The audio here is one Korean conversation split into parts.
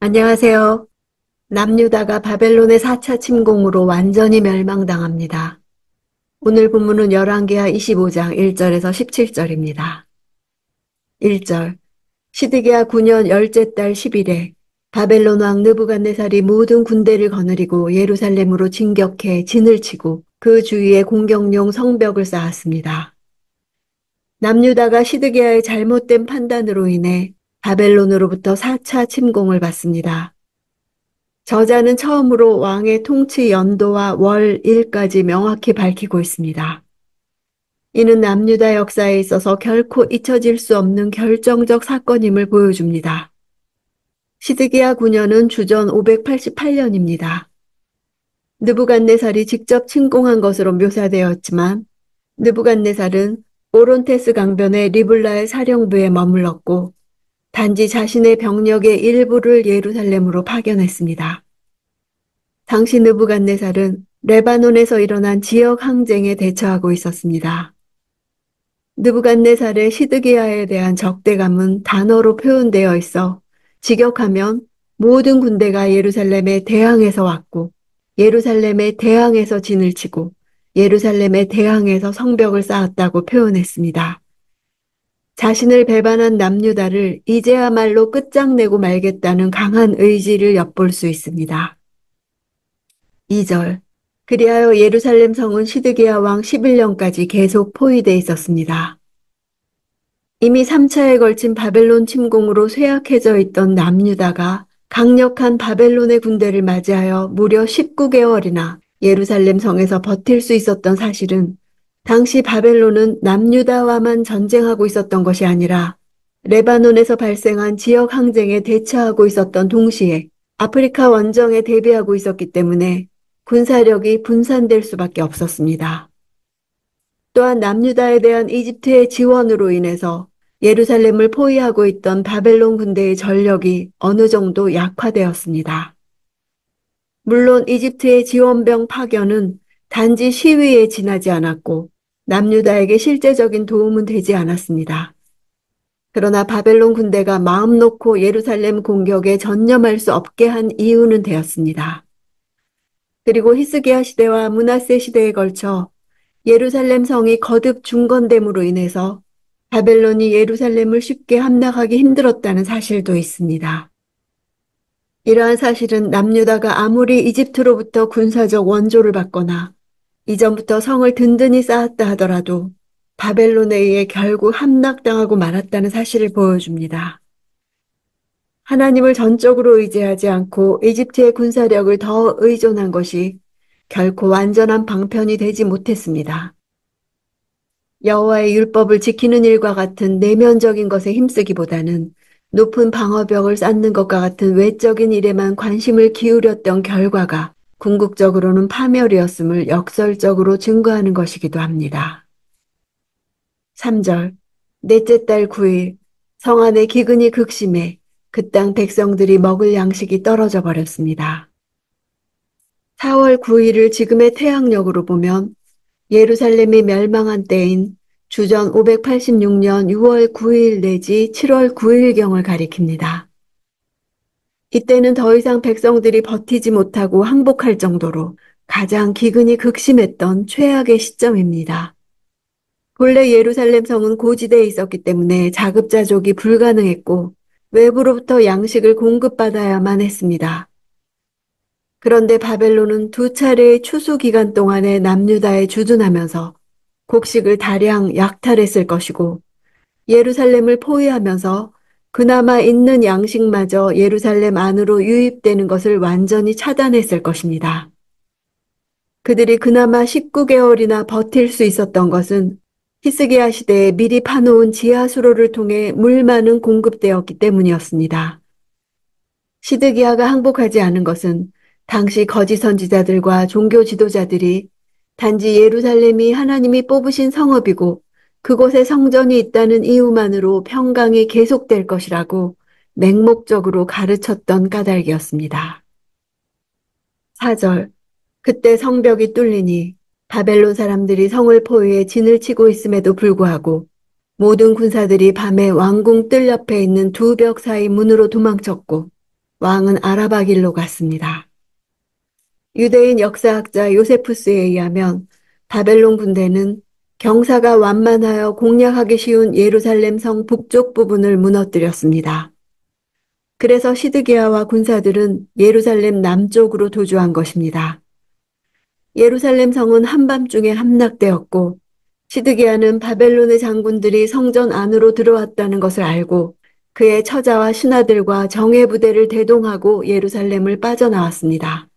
안녕하세요. 남유다가 바벨론의 4차 침공으로 완전히 멸망당합니다. 오늘 본문은 열왕기하 25장 1절에서 17절입니다. 1절. 시드기야 9년 열째 달 10일에 바벨론 왕 느부갓네살이 모든 군대를 거느리고 예루살렘으로 진격해 진을 치고 그 주위에 공격용 성벽을 쌓았습니다. 남유다가 시드기야의 잘못된 판단으로 인해 바벨론으로부터 4차 침공을 받습니다. 저자는 처음으로 왕의 통치 연도와 월, 일까지 명확히 밝히고 있습니다. 이는 남유다 역사에 있어서 결코 잊혀질 수 없는 결정적 사건임을 보여줍니다. 시드기야 9년은 주전 588년입니다. 느부갓네살이 직접 침공한 것으로 묘사되었지만 느부갓네살은 오론테스 강변의 리블라의 사령부에 머물렀고 단지 자신의 병력의 일부를 예루살렘으로 파견했습니다. 당시 느부갓네살은 레바논에서 일어난 지역 항쟁에 대처하고 있었습니다. 느부갓네살의 시드기야에 대한 적대감은 단어로 표현되어 있어 직역하면 모든 군대가 예루살렘에 대항해서 왔고 예루살렘에 대항해서 진을 치고 예루살렘에 대항해서 성벽을 쌓았다고 표현했습니다. 자신을 배반한 남유다를 이제야말로 끝장내고 말겠다는 강한 의지를 엿볼 수 있습니다. 2절. 그리하여 예루살렘 성은 시드기야 왕 11년까지 계속 포위돼 있었습니다. 이미 3차에 걸친 바벨론 침공으로 쇠약해져 있던 남유다가 강력한 바벨론의 군대를 맞이하여 무려 19개월이나 예루살렘 성에서 버틸 수 있었던 사실은 당시 바벨론은 남유다와만 전쟁하고 있었던 것이 아니라 레바논에서 발생한 지역 항쟁에 대처하고 있었던 동시에 아프리카 원정에 대비하고 있었기 때문에 군사력이 분산될 수밖에 없었습니다. 또한 남유다에 대한 이집트의 지원으로 인해서 예루살렘을 포위하고 있던 바벨론 군대의 전력이 어느 정도 약화되었습니다. 물론 이집트의 지원병 파견은 단지 시위에 지나지 않았고 남유다에게 실제적인 도움은 되지 않았습니다. 그러나 바벨론 군대가 마음 놓고 예루살렘 공격에 전념할 수 없게 한 이유는 되었습니다. 그리고 히스기야 시대와 므낫세 시대에 걸쳐 예루살렘 성이 거듭 중건됨으로 인해서 바벨론이 예루살렘을 쉽게 함락하기 힘들었다는 사실도 있습니다. 이러한 사실은 남유다가 아무리 이집트로부터 군사적 원조를 받거나 이전부터 성을 든든히 쌓았다 하더라도 바벨론에 의해 결국 함락당하고 말았다는 사실을 보여줍니다. 하나님을 전적으로 의지하지 않고 이집트의 군사력을 더 의존한 것이 결코 완전한 방편이 되지 못했습니다. 여호와의 율법을 지키는 일과 같은 내면적인 것에 힘쓰기보다는 높은 방어벽을 쌓는 것과 같은 외적인 일에만 관심을 기울였던 결과가 궁극적으로는 파멸이었음을 역설적으로 증거하는 것이기도 합니다. 3절. 넷째 달 9일 성 안에 기근이 극심해 그 땅 백성들이 먹을 양식이 떨어져 버렸습니다. 4월 9일을 지금의 태양력으로 보면 예루살렘이 멸망한 때인 주전 586년 6월 9일 내지 7월 9일경을 가리킵니다. 이때는 더 이상 백성들이 버티지 못하고 항복할 정도로 가장 기근이 극심했던 최악의 시점입니다. 본래 예루살렘 성은 고지대에 있었기 때문에 자급자족이 불가능했고 외부로부터 양식을 공급받아야만 했습니다. 그런데 바벨론은 두 차례의 추수 기간 동안에 남유다에 주둔하면서 곡식을 다량 약탈했을 것이고 예루살렘을 포위하면서 그나마 있는 양식마저 예루살렘 안으로 유입되는 것을 완전히 차단했을 것입니다. 그들이 그나마 19개월이나 버틸 수 있었던 것은 히스기야 시대에 미리 파놓은 지하수로를 통해 물 많은 공급되었기 때문이었습니다. 시드기야가 항복하지 않은 것은 당시 거짓 선지자들과 종교 지도자들이 단지 예루살렘이 하나님이 뽑으신 성읍이고 그곳에 성전이 있다는 이유만으로 평강이 계속될 것이라고 맹목적으로 가르쳤던 까닭이었습니다. 4절. 그때 성벽이 뚫리니 바벨론 사람들이 성을 포위해 진을 치고 있음에도 불구하고 모든 군사들이 밤에 왕궁 뜰 옆에 있는 두 벽 사이 문으로 도망쳤고 왕은 아라바 길로 갔습니다. 유대인 역사학자 요세푸스에 의하면 바벨론 군대는 경사가 완만하여 공략하기 쉬운 예루살렘 성 북쪽 부분을 무너뜨렸습니다. 그래서 시드기야와 군사들은 예루살렘 남쪽으로 도주한 것입니다. 예루살렘 성은 한밤중에 함락되었고 시드기야는 바벨론의 장군들이 성전 안으로 들어왔다는 것을 알고 그의 처자와 신하들과 정예 부대를 대동하고 예루살렘을 빠져나왔습니다.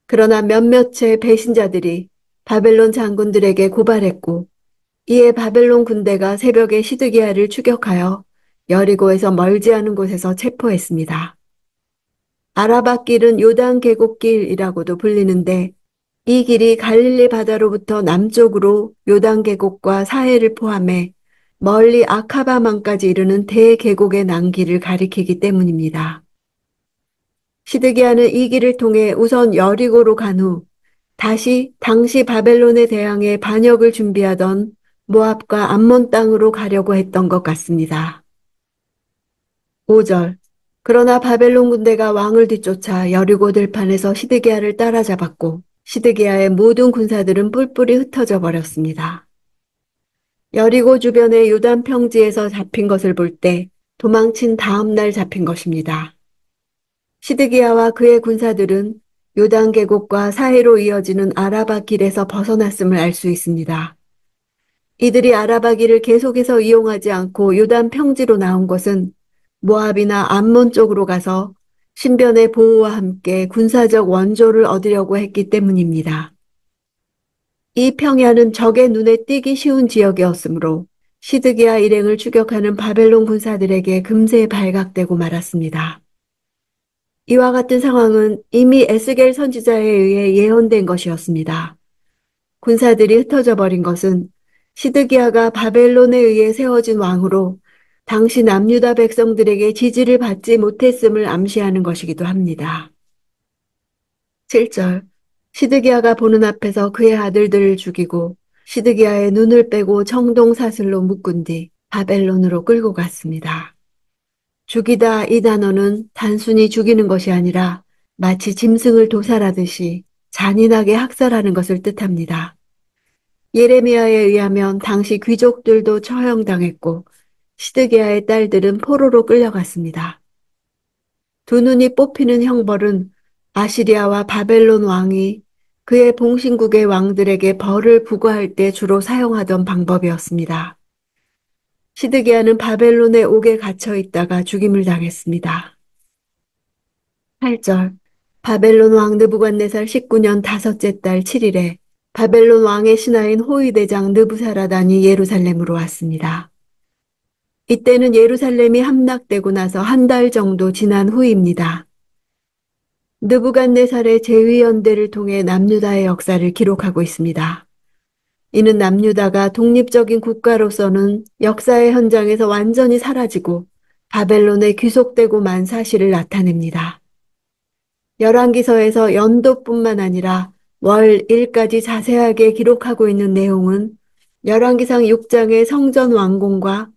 그러나 몇몇의 배신자들이 바벨론 장군들에게 고발했고 이에 바벨론 군대가 새벽에 시드기야를 추격하여 여리고에서 멀지 않은 곳에서 체포했습니다. 아라바 길은 요단 계곡길이라고도 불리는데 이 길이 갈릴리 바다로부터 남쪽으로 요단 계곡과 사해를 포함해 멀리 아카바만까지 이르는 대계곡의 난기를 가리키기 때문입니다. 시드기야는 이 길을 통해 우선 여리고로 간 후 다시 당시 바벨론에 대항해 반역을 준비하던 모압과 암몬 땅으로 가려고 했던 것 같습니다. 5절. 그러나 바벨론 군대가 왕을 뒤쫓아 여리고 들판에서 시드기야를 따라잡았고 시드기야의 모든 군사들은 뿔뿔이 흩어져 버렸습니다. 여리고 주변의 요단 평지에서 잡힌 것을 볼 때 도망친 다음 날 잡힌 것입니다. 시드기야와 그의 군사들은 요단 계곡과 사해로 이어지는 아라바 길에서 벗어났음을 알 수 있습니다. 이들이 아라바 길을 계속해서 이용하지 않고 요단 평지로 나온 것은 모압이나 암몬 쪽으로 가서 신변의 보호와 함께 군사적 원조를 얻으려고 했기 때문입니다. 이 평야는 적의 눈에 띄기 쉬운 지역이었으므로 시드기야 일행을 추격하는 바벨론 군사들에게 금세 발각되고 말았습니다. 이와 같은 상황은 이미 에스겔 선지자에 의해 예언된 것이었습니다. 군사들이 흩어져 버린 것은 시드기야가 바벨론에 의해 세워진 왕으로 당시 남유다 백성들에게 지지를 받지 못했음을 암시하는 것이기도 합니다. 7절. 시드기야가 보는 앞에서 그의 아들들을 죽이고 시드기야의 눈을 빼고 청동 사슬로 묶은 뒤 바벨론으로 끌고 갔습니다. 죽이다 이 단어는 단순히 죽이는 것이 아니라 마치 짐승을 도살하듯이 잔인하게 학살하는 것을 뜻합니다. 예레미야에 의하면 당시 귀족들도 처형당했고 시드기야의 딸들은 포로로 끌려갔습니다. 두 눈이 뽑히는 형벌은 아시리아와 바벨론 왕이 그의 봉신국의 왕들에게 벌을 부과할 때 주로 사용하던 방법이었습니다. 시드기야는 바벨론의 옥에 갇혀 있다가 죽임을 당했습니다. 8절. 바벨론 왕 느부갓네살 19년 다섯째 달 7일에 바벨론 왕의 신하인 호위대장 느부사라단이 예루살렘으로 왔습니다. 이때는 예루살렘이 함락되고 나서 한 달 정도 지난 후입니다. 느부갓네살의 제위연대를 통해 남유다의 역사를 기록하고 있습니다. 이는 남유다가 독립적인 국가로서는 역사의 현장에서 완전히 사라지고 바벨론에 귀속되고 만 사실을 나타냅니다. 열왕기서에서 연도뿐만 아니라 월, 일까지 자세하게 기록하고 있는 내용은 열왕기상 6장의 성전 완공과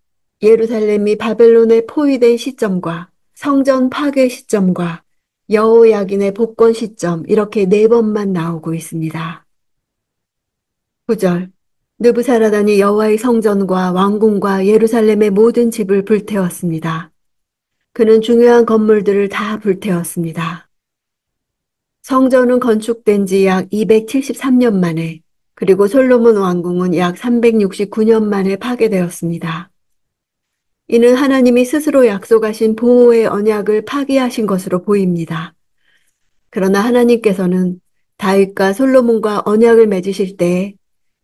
예루살렘이 바벨론에 포위된 시점과 성전 파괴 시점과 여호야긴의 복권 시점 이렇게 네 번만 나오고 있습니다. 9절. 느부사라단이 여호와의 성전과 왕궁과 예루살렘의 모든 집을 불태웠습니다. 그는 중요한 건물들을 다 불태웠습니다. 성전은 건축된 지 약 273년 만에 그리고 솔로몬 왕궁은 약 369년 만에 파괴되었습니다. 이는 하나님이 스스로 약속하신 보호의 언약을 파기하신 것으로 보입니다. 그러나 하나님께서는 다윗과 솔로몬과 언약을 맺으실 때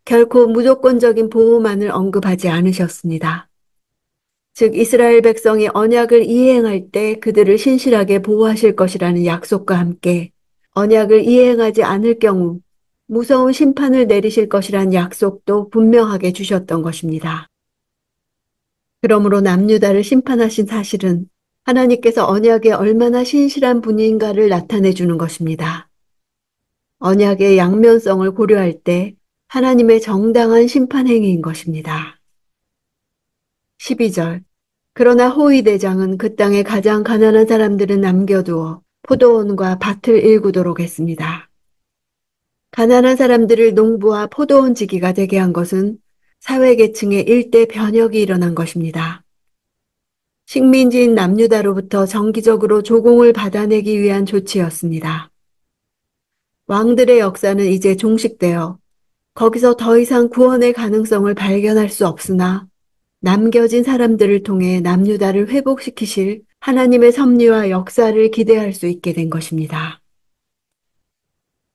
결코 무조건적인 보호만을 언급하지 않으셨습니다. 즉 이스라엘 백성이 언약을 이행할 때 그들을 신실하게 보호하실 것이라는 약속과 함께 언약을 이행하지 않을 경우 무서운 심판을 내리실 것이란 약속도 분명하게 주셨던 것입니다. 그러므로 남유다를 심판하신 사실은 하나님께서 언약에 얼마나 신실한 분인가를 나타내 주는 것입니다. 언약의 양면성을 고려할 때 하나님의 정당한 심판 행위인 것입니다. 12절. 그러나 호위 대장은 그 땅의 가장 가난한 사람들을 남겨두어 포도원과 밭을 일구도록 했습니다. 가난한 사람들을 농부와 포도원 지기가 되게 한 것은 사회계층의 일대 변혁이 일어난 것입니다. 식민지인 남유다로부터 정기적으로 조공을 받아내기 위한 조치였습니다. 왕들의 역사는 이제 종식되어 거기서 더 이상 구원의 가능성을 발견할 수 없으나 남겨진 사람들을 통해 남유다를 회복시키실 하나님의 섭리와 역사를 기대할 수 있게 된 것입니다.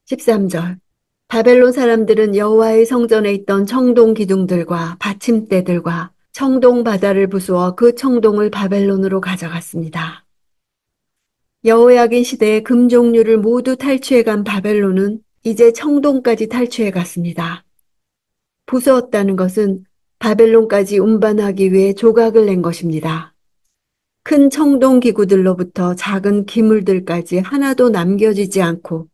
13절. 바벨론 사람들은 여호와의 성전에 있던 청동 기둥들과 받침대들과 청동 바다를 부수어 그 청동을 바벨론으로 가져갔습니다. 여호야긴 시대의 금 종류를 모두 탈취해간 바벨론은 이제 청동까지 탈취해갔습니다. 부수었다는 것은 바벨론까지 운반하기 위해 조각을 낸 것입니다. 큰 청동 기구들로부터 작은 기물들까지 하나도 남겨지지 않고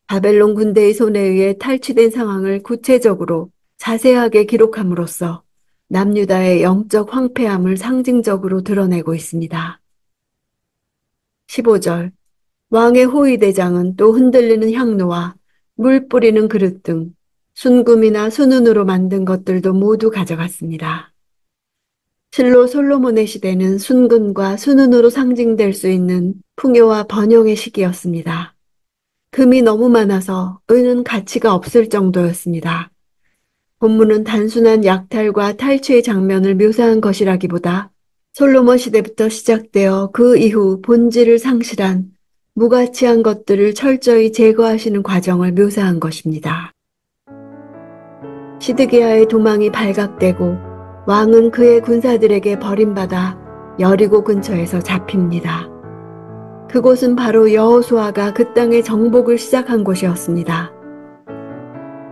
바벨론 군대의 손에 의해 탈취된 상황을 구체적으로 자세하게 기록함으로써 남유다의 영적 황폐함을 상징적으로 드러내고 있습니다. 15절. 왕의 호위대장은 또 흔들리는 향로와 물 뿌리는 그릇 등 순금이나 순은으로 만든 것들도 모두 가져갔습니다. 실로 솔로몬의 시대는 순금과 순은으로 상징될 수 있는 풍요와 번영의 시기였습니다. 금이 너무 많아서 은은 가치가 없을 정도였습니다. 본문은 단순한 약탈과 탈취의 장면을 묘사한 것이라기보다 솔로몬 시대부터 시작되어 그 이후 본질을 상실한 무가치한 것들을 철저히 제거하시는 과정을 묘사한 것입니다. 시드기야의 도망이 발각되고 왕은 그의 군사들에게 버림받아 여리고 근처에서 잡힙니다. 그곳은 바로 여호수아가 그 땅의 정복을 시작한 곳이었습니다.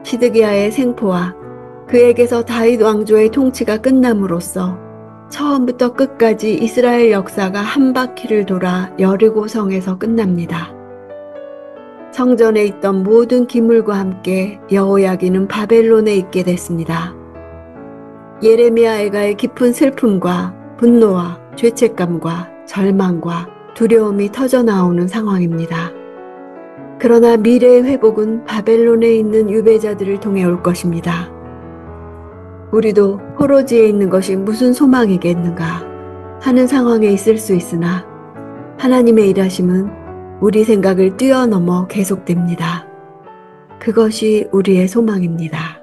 시드기야의 생포와 그에게서 다윗 왕조의 통치가 끝남으로써 처음부터 끝까지 이스라엘 역사가 한 바퀴를 돌아 여리고 성에서 끝납니다. 성전에 있던 모든 기물과 함께 여호야긴은 바벨론에 있게 됐습니다. 예레미야 애가의 깊은 슬픔과 분노와 죄책감과 절망과 두려움이 터져나오는 상황입니다. 그러나 미래의 회복은 바벨론에 있는 유배자들을 통해 올 것입니다. 우리도 포로지에 있는 것이 무슨 소망이겠는가 하는 상황에 있을 수 있으나 하나님의 일하심은 우리 생각을 뛰어넘어 계속됩니다. 그것이 우리의 소망입니다.